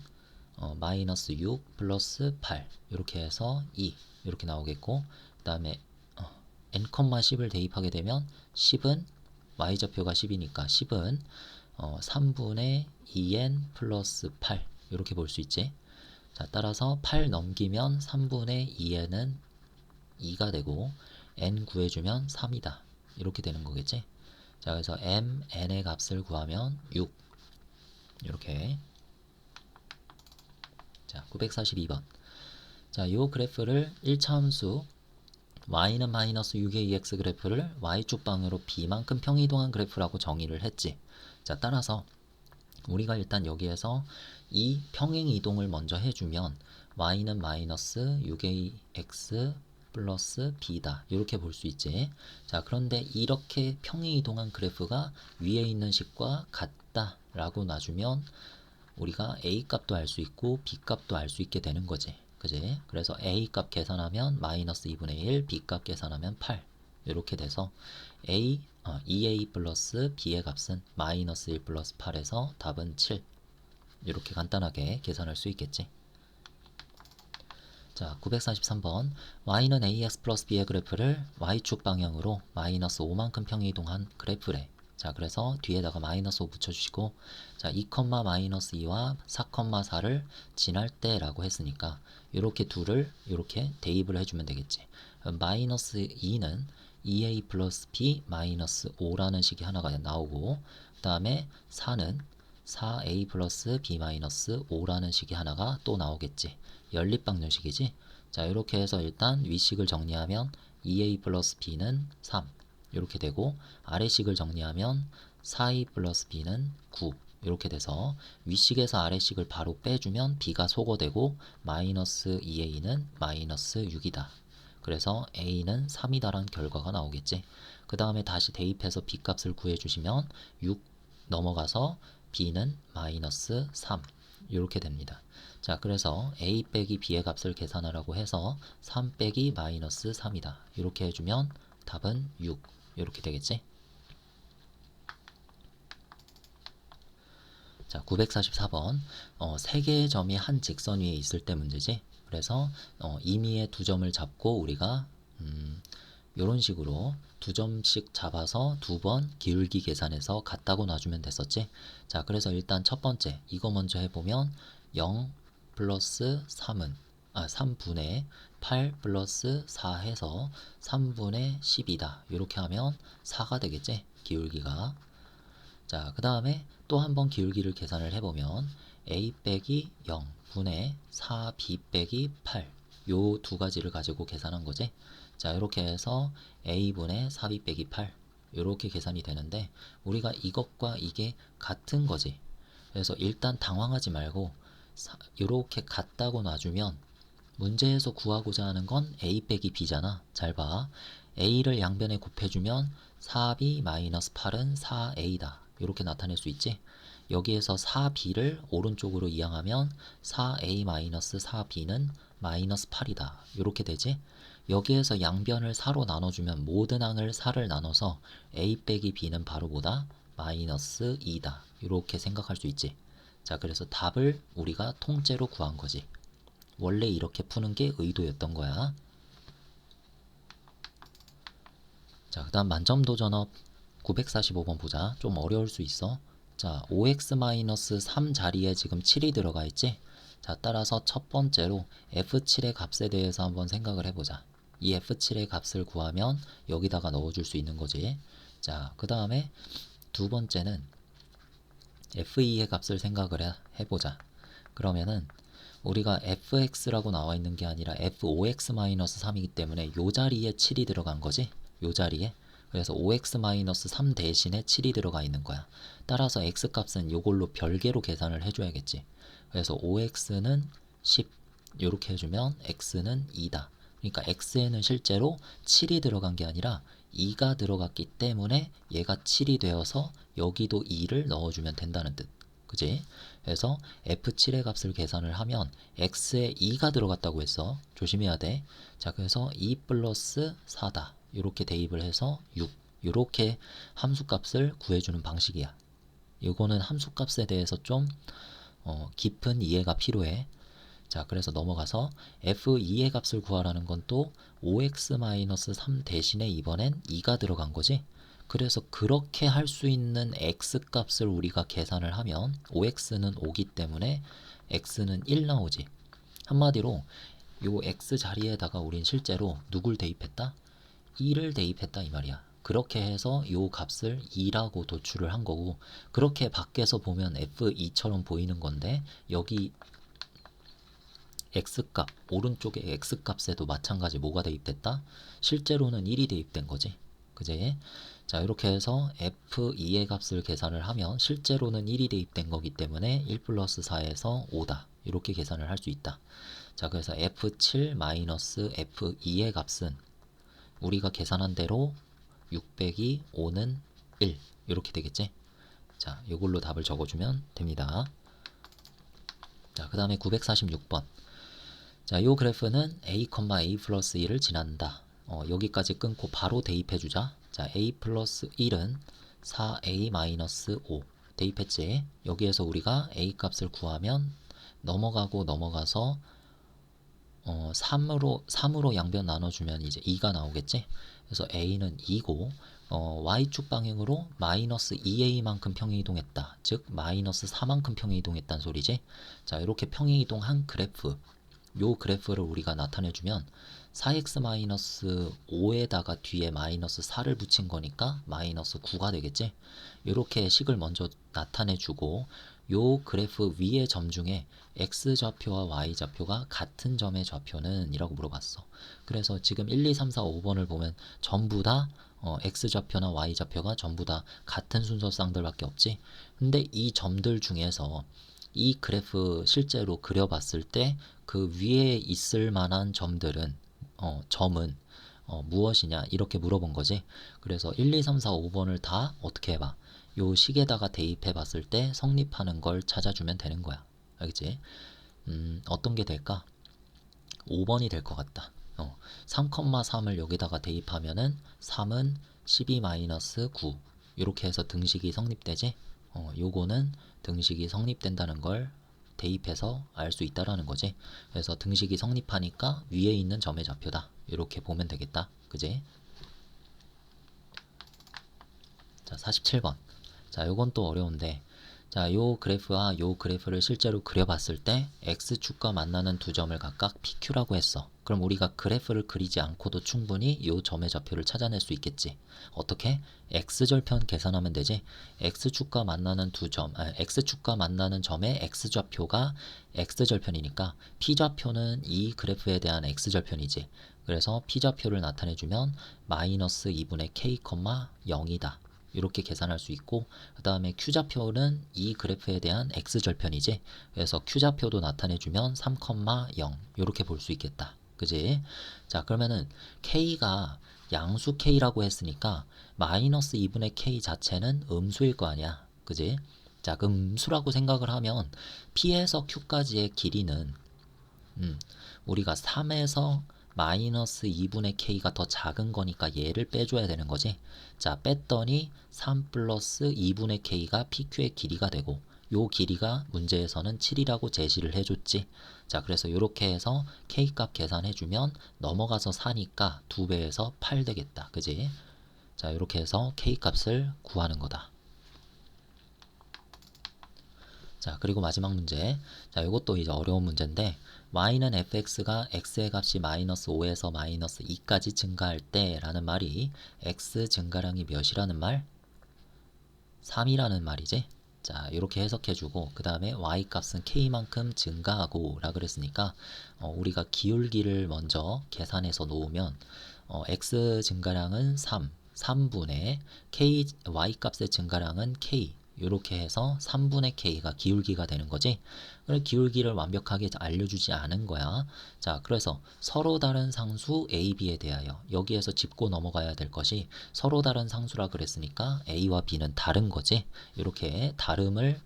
마이너스 6 플러스 8 이렇게 해서 2 이렇게 나오겠고, 그 다음에 n, 10을 대입하게 되면 10은 y좌표가 10이니까 10은 3분의 2n 플러스 8 이렇게 볼 수 있지. 자, 따라서 8 넘기면 3분의 2에는 2가 되고 n 구해주면 3이다. 이렇게 되는 거겠지? 자, 그래서 n의 값을 구하면 6. 이렇게. 자, 942번. 자, 요 그래프를 1차 함수 y는 마이너스 6의 2x 그래프를 y축 방향으로 b만큼 평이동한 그래프라고 정의를 했지. 자, 따라서 우리가 일단 여기에서 이 평행 이동을 먼저 해주면 y는 마이너스 6의 x 플러스 b다. 이렇게 볼 수 있지. 자, 그런데 이렇게 평행 이동한 그래프가 위에 있는 식과 같다 라고 놔주면 우리가 a 값도 알 수 있고 b 값도 알 수 있게 되는 거지. 그지? 그래서 a 값 계산하면 마이너스 2분의 1, b 값 계산하면 8. 이렇게 돼서 2a 플러스 b의 값은 마이너스 1 플러스 8에서 답은 7. 이렇게 간단하게 계산할 수 있겠지. 자, 943번. y는 ax 플러스 b의 그래프를 y축 방향으로 마이너스 5만큼 평이동한 그래프래. 자, 그래서 뒤에다가 마이너스 5 붙여주시고, 자, 2, 마이너스 2와 4, 4를 지날 때라고 했으니까 이렇게 둘을 이렇게 대입을 해주면 되겠지. 마이너스 2는 2a 플러스 b 마이너스 5라는 식이 하나가 나오고, 그 다음에 4는 4a 플러스 b 마이너스 5라는 식이 하나가 또 나오겠지. 연립방정식이지. 자, 이렇게 해서 일단 위식을 정리하면 2a 플러스 b는 3 이렇게 되고, 아래식을 정리하면 4a 플러스 b는 9 이렇게 돼서 위식에서 아래식을 바로 빼주면 b가 소거되고 마이너스 2a는 마이너스 6이다. 그래서 a는 3이다 라는 결과가 나오겠지. 그 다음에 다시 대입해서 b 값을 구해주시면 6 넘어가서 b는 마이너스 3 이렇게 됩니다. 자, 그래서 a 빼기 b의 값을 계산하라고 해서 3 빼기 마이너스 3이다. 이렇게 해주면 답은 6 이렇게 되겠지. 자, 944번. 세 개의 점이 한 직선 위에 있을 때 문제지. 그래서 임의의 두 점을 잡고 우리가 이런 식으로 두 점씩 잡아서 두 번 기울기 계산해서 같다고 놔주면 됐었지. 자, 그래서 일단 첫 번째 이거 먼저 해보면 0 플러스 3분의 8 플러스 4 해서 3분의 10이다. 이렇게 하면 4가 되겠지, 기울기가. 자, 그 다음에 또 한 번 기울기를 계산을 해보면 a 빼기 0 분의 4b 빼기 8 요 두 가지를 가지고 계산한 거지. 자, 이렇게 해서 a분의 4b 빼기 8 이렇게 계산이 되는데 우리가 이것과 이게 같은 거지. 그래서 일단 당황하지 말고 이렇게 같다고 놔주면 문제에서 구하고자 하는 건 a 빼기 b잖아. 잘 봐. a를 양변에 곱해주면 4b 마이너스 8은 4a다. 이렇게 나타낼 수 있지. 여기에서 4b를 오른쪽으로 이항하면 4a 마이너스 4b는 마이너스 8이다. 이렇게 되지. 여기에서 양변을 4로 나눠주면 모든 항을 4를 나눠서 a 빼기 b는 바로 뭐다? 마이너스 2다. 이렇게 생각할 수 있지. 자, 그래서 답을 우리가 통째로 구한 거지. 원래 이렇게 푸는 게 의도였던 거야. 자, 그 다음 만점도전업 945번 보자. 좀 어려울 수 있어. 자, 5x-3 자리에 지금 7이 들어가 있지? 자, 따라서 첫 번째로 f7의 값에 대해서 한번 생각을 해보자. 이 f7의 값을 구하면 여기다가 넣어줄 수 있는 거지. 자, 그 다음에 두 번째는 f2의 값을 생각을 해보자. 그러면은 우리가 fx라고 나와 있는 게 아니라 f5x-3이기 때문에 요 자리에 7이 들어간 거지. 요 자리에. 그래서 5x-3 대신에 7이 들어가 있는 거야. 따라서 x값은 요걸로 별개로 계산을 해줘야겠지. 그래서 5x는 10 이렇게 해주면 x는 2다. 그러니까 x에는 실제로 7이 들어간 게 아니라 2가 들어갔기 때문에 얘가 7이 되어서 여기도 2를 넣어주면 된다는 뜻. 그지? 그래서 f7의 값을 계산을 하면 x에 2가 들어갔다고 했어. 조심해야 돼. 자, 그래서 2 플러스 4다. 이렇게 대입을 해서 6. 이렇게 함수값을 구해주는 방식이야. 이거는 함수값에 대해서 좀 깊은 이해가 필요해. 자, 그래서 넘어가서 f2의 값을 구하라는 건 또 5x-3 대신에 이번엔 2가 들어간 거지. 그래서 그렇게 할 수 있는 x값을 우리가 계산을 하면 5x는 5기 때문에 x는 1 나오지. 한마디로 요 x 자리에다가 우린 실제로 누굴 대입했다? 2를 대입했다 이 말이야. 그렇게 해서 요 값을 2라고 도출을 한 거고, 그렇게 밖에서 보면 f2처럼 보이는 건데 여기 x값, 오른쪽에 x값에도 마찬가지 뭐가 대입됐다? 실제로는 1이 대입된 거지. 그제? 자, 이렇게 해서 f2의 값을 계산을 하면 실제로는 1이 대입된 거기 때문에 1 플러스 4에서 5다. 이렇게 계산을 할 수 있다. 자, 그래서 f7 마이너스 f2의 값은 우리가 계산한 대로 6 빼기 5는 1 이렇게 되겠지? 자, 이걸로 답을 적어주면 됩니다. 자, 그 다음에 946번. 자, 요 그래프는 a, a 플러스 1을 지난다. 여기까지 끊고 바로 대입해주자. 자, a 플러스 1은 4a 마이너스 5 대입했지. 여기에서 우리가 a 값을 구하면 넘어가서 3으로 양변 나눠주면 이제 2가 나오겠지. 그래서 a는 2고 y축 방향으로 마이너스 2a만큼 평행이동했다. 즉 마이너스 4만큼 평행이동했다는 소리지. 자, 이렇게 평행이동한 그래프, 요 그래프를 우리가 나타내주면 4x-5에다가 뒤에 마이너스 4를 붙인 거니까 마이너스 9가 되겠지. 이렇게 식을 먼저 나타내주고 요 그래프 위의 점 중에 x좌표와 y좌표가 같은 점의 좌표는 이라고 물어봤어. 그래서 지금 1, 2, 3, 4, 5번을 보면 전부 다 x좌표나 y좌표가 전부 다 같은 순서 쌍들밖에 없지. 근데 이 점들 중에서 이 그래프 실제로 그려봤을 때 그 위에 있을 만한 점들은 점은 무엇이냐 이렇게 물어본 거지. 그래서 1, 2, 3, 4, 5번을 다 어떻게 해봐? 요 식에다가 대입해 봤을 때 성립하는 걸 찾아주면 되는 거야. 알겠지? 어떤 게 될까? 5번이 될 것 같다. 3,3을 여기다가 대입하면은 3은 12-9 이렇게 해서 등식이 성립되지. 요거는 등식이 성립된다는 걸 대입해서 알 수 있다라는 거지. 그래서 등식이 성립하니까 위에 있는 점의 좌표다. 이렇게 보면 되겠다. 그지? 자, 47번. 자, 요건 또 어려운데, 자, 요 그래프와 요 그래프를 실제로 그려봤을 때 x축과 만나는 두 점을 각각 PQ라고 했어. 그럼 우리가 그래프를 그리지 않고도 충분히 요 점의 좌표를 찾아낼 수 있겠지. 어떻게? x절편 계산하면 되지. x축과 만나는 x축과 만나는 점의 x좌표가 x절편이니까 p좌표는 이 그래프에 대한 x절편이지. 그래서 p좌표를 나타내주면 마이너스 2분의 k, 0이다. 이렇게 계산할 수 있고, 그 다음에 Q좌표는 이 그래프에 대한 X절편이지. 그래서 Q좌표도 나타내주면 3,0 이렇게 볼 수 있겠다. 그지? 자, 그러면은 K가 양수 K라고 했으니까 마이너스 2분의 K 자체는 음수일 거 아니야. 그지? 자, 그 음수라고 생각을 하면 P에서 Q까지의 길이는 우리가 3에서 마이너스 2분의 k가 더 작은 거니까 얘를 빼줘야 되는 거지. 자, 뺐더니 3 플러스 2분의 k가 PQ의 길이가 되고 요 길이가 문제에서는 7이라고 제시를 해줬지. 자, 그래서 이렇게 해서 k값 계산해주면 넘어가서 4니까 2배에서 8 되겠다. 그지? 자, 이렇게 해서 k값을 구하는 거다. 자, 그리고 마지막 문제. 자, 이것도 이제 어려운 문제인데, y는 fx가 x의 값이 마이너스 5에서 마이너스 2까지 증가할 때 라는 말이 x 증가량이 몇이라는 말? 3이라는 말이지. 자, 이렇게 해석해주고 그 다음에 y 값은 k만큼 증가하고 라 그랬으니까 우리가 기울기를 먼저 계산해서 놓으면 x 증가량은 3분의 k, y 값의 증가량은 k 이렇게 해서 3분의 k가 기울기가 되는 거지. 그래, 기울기를 완벽하게 알려주지 않은 거야. 자, 그래서 서로 다른 상수 a, b에 대하여 여기에서 짚고 넘어가야 될 것이 서로 다른 상수라 그랬으니까 a와 b는 다른 거지. 이렇게 다름을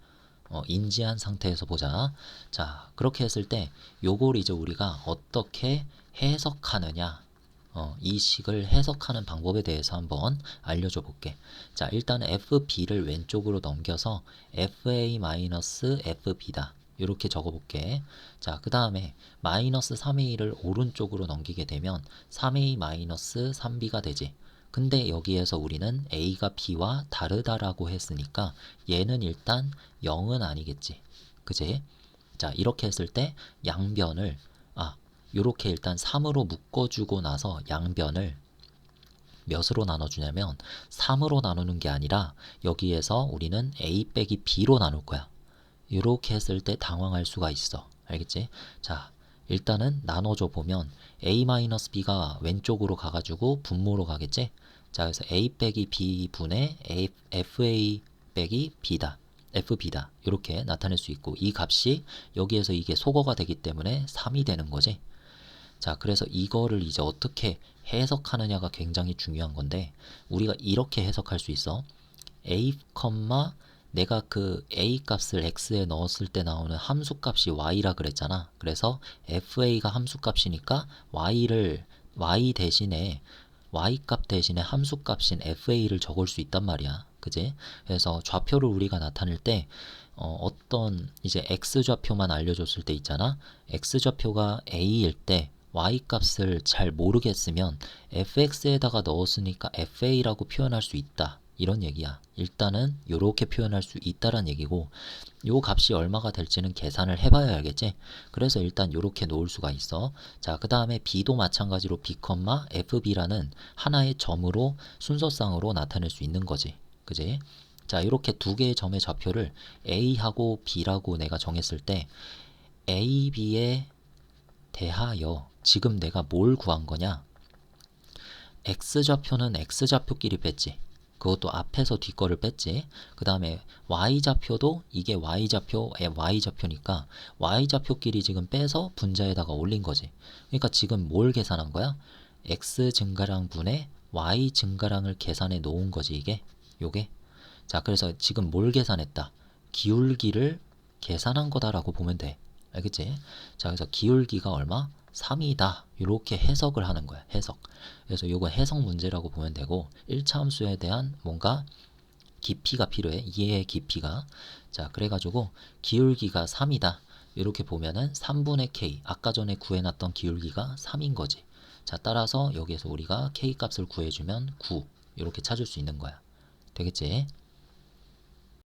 인지한 상태에서 보자. 자, 그렇게 했을 때 요걸 이제 우리가 어떻게 해석하느냐, 이 식을 해석하는 방법에 대해서 한번 알려줘 볼게. 자, 일단 FB를 왼쪽으로 넘겨서 FA-FB다. 이렇게 적어 볼게. 자, 그 다음에 마이너스 3A를 오른쪽으로 넘기게 되면 3A-3B가 되지. 근데 여기에서 우리는 A가 B와 다르다라고 했으니까 얘는 일단 0은 아니겠지. 그지? 자, 이렇게 했을 때 양변을 요렇게 일단 3으로 묶어주고 나서 양변을 몇으로 나눠주냐면 3으로 나누는 게 아니라 여기에서 우리는 a 빼기 b로 나눌 거야. 이렇게 했을 때 당황할 수가 있어. 알겠지? 자, 일단은 나눠줘 보면 a-b가 왼쪽으로 가가지고 분모로 가겠지? 자, 그래서 a 빼기 b 분의 fa 빼기 b다. fb다. 이렇게 나타낼 수 있고 이 값이 여기에서 이게 소거가 되기 때문에 3이 되는 거지. 자, 그래서 이거를 이제 어떻게 해석하느냐가 굉장히 중요한 건데 우리가 이렇게 해석할 수 있어. a, 내가 그 a 값을 x에 넣었을 때 나오는 함수 값이 y라 그랬잖아. 그래서 fa가 함수 값이니까 y 대신에 y 값 대신에 함수 값인 fa를 적을 수 있단 말이야. 그지? 그래서 좌표를 우리가 나타낼 때 어떤 이제 x 좌표만 알려줬을 때 있잖아. x 좌표가 a일 때 y 값을 잘 모르겠으면 fx에다가 넣었으니까 fa라고 표현할 수 있다. 이런 얘기야. 일단은 이렇게 표현할 수 있다란 얘기고 요 값이 얼마가 될지는 계산을 해봐야 알겠지? 그래서 일단 이렇게 놓을 수가 있어. 자, 그 다음에 b도 마찬가지로 b, fb라는 하나의 점으로 순서상으로 나타낼 수 있는 거지. 그지? 자, 이렇게 두 개의 점의 좌표를 a하고 b라고 내가 정했을 때 a, b에 대하여 지금 내가 뭘 구한 거냐? x좌표는 x좌표끼리 뺐지. 그것도 앞에서 뒤 거를 뺐지. 그 다음에 y좌표도 이게 y좌표니까 y좌표끼리 지금 빼서 분자에다가 올린 거지. 그러니까 지금 뭘 계산한 거야? x 증가량 분의 y 증가량을 계산해 놓은 거지 이게. 요게. 자, 그래서 지금 뭘 계산했다? 기울기를 계산한 거다라고 보면 돼. 알겠지? 자, 그래서 기울기가 얼마? 3이다. 이렇게 해석을 하는 거야. 해석. 그래서 이거 해석 문제라고 보면 되고 1차 함수에 대한 뭔가 깊이가 필요해. 이해의 깊이가. 자, 그래가지고 기울기가 3이다. 이렇게 보면은 3분의 k. 아까 전에 구해놨던 기울기가 3인 거지. 자, 따라서 여기에서 우리가 k 값을 구해주면 9. 이렇게 찾을 수 있는 거야. 되겠지?